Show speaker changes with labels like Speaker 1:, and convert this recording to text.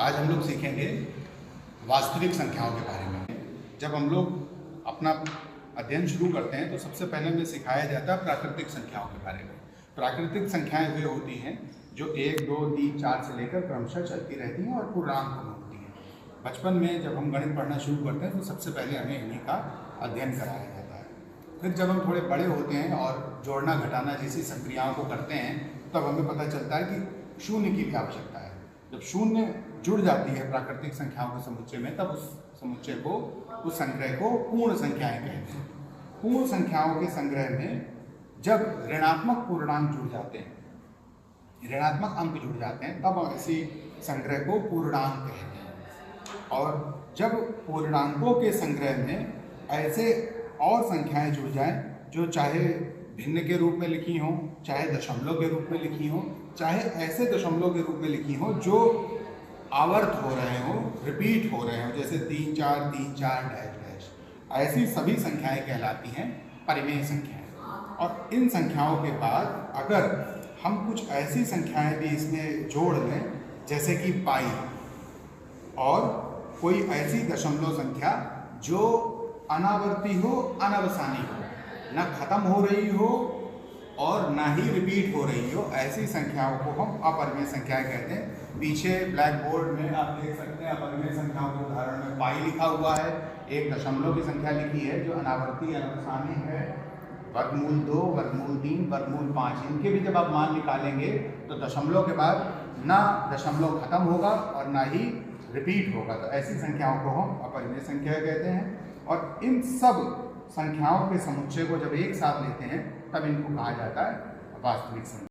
Speaker 1: आज हम लोग सीखेंगे वास्तविक संख्याओं के बारे में। जब हम लोग अपना अध्ययन शुरू करते हैं तो सबसे पहले हमें सिखाया जाता है प्राकृतिक संख्याओं के बारे में। प्राकृतिक संख्याएं वे होती हैं जो 1, 2, 3, 4 से लेकर क्रमशः चलती रहती हैं और पूर्णांक में होती हैं। बचपन में जब हम गणित पढ़ना शुरू करते हैं तो सबसे पहले हमें इन्हीं का अध्ययन कराया जाता है। फिर जब हम थोड़े बड़े होते हैं और जोड़ना घटाना जैसी संक्रियाओं को करते हैं तब हमें पता चलता है कि शून्य की भी आवश्यकता है। जब शून्य जुड़ जाती है प्राकृतिक संख्याओं के समुच्चय में तब उस समुच्चय को, उस संग्रह को पूर्ण संख्याएं कहते हैं। पूर्ण संख्याओं के संग्रह में जब ऋणात्मक पूर्णांक जुड़ जाते हैं, ऋणात्मक अंक जुड़ जाते हैं तब ऐसी संग्रह को पूर्णांक कहते हैं। और जब पूर्णांकों के संग्रह में ऐसे और संख्याएं जुड़ जाएं जो चाहे भिन्न के रूप में लिखी हों, चाहे दशमलव के रूप में लिखी हों, चाहे ऐसे दशमलव के रूप में लिखी हों जो आवर्त हो रहे हों, रिपीट हो रहे हों, जैसे 3, 4, 3, 4 डैश डैश, ऐसी सभी संख्याएं कहलाती हैं परिमेय संख्याएं। और इन संख्याओं के बाद अगर हम कुछ ऐसी संख्याएं भी इसमें जोड़ लें जैसे कि पाई और कोई ऐसी दशमलव संख्या जो अनावर्ती हो, अनवसानी हो, ना खत्म हो रही हो और ना ही रिपीट हो रही हो, ऐसी संख्याओं को हम अपरिमेय संख्याएं कहते हैं। पीछे ब्लैक बोर्ड में आप देख सकते हैं अपरिमेय संख्याओं के उदाहरण में पाई लिखा हुआ है, एक दशमलव की संख्या लिखी है जो अनावर्ती अनवसानी है, वर्गमूल 2, वर्गमूल 3, वर्गमूल 5। इनके भी जब आप मान निकालेंगे तो दशमलव के बाद ना दशमलव खत्म होगा और ना ही रिपीट होगा, तो ऐसी संख्याओं को हम अपरिमेय संख्या कहते हैं। और इन सब संख्याओं के समुच्चय को जब एक साथ लेते हैं तब इनको कहा जाता है वास्तविक संख्या।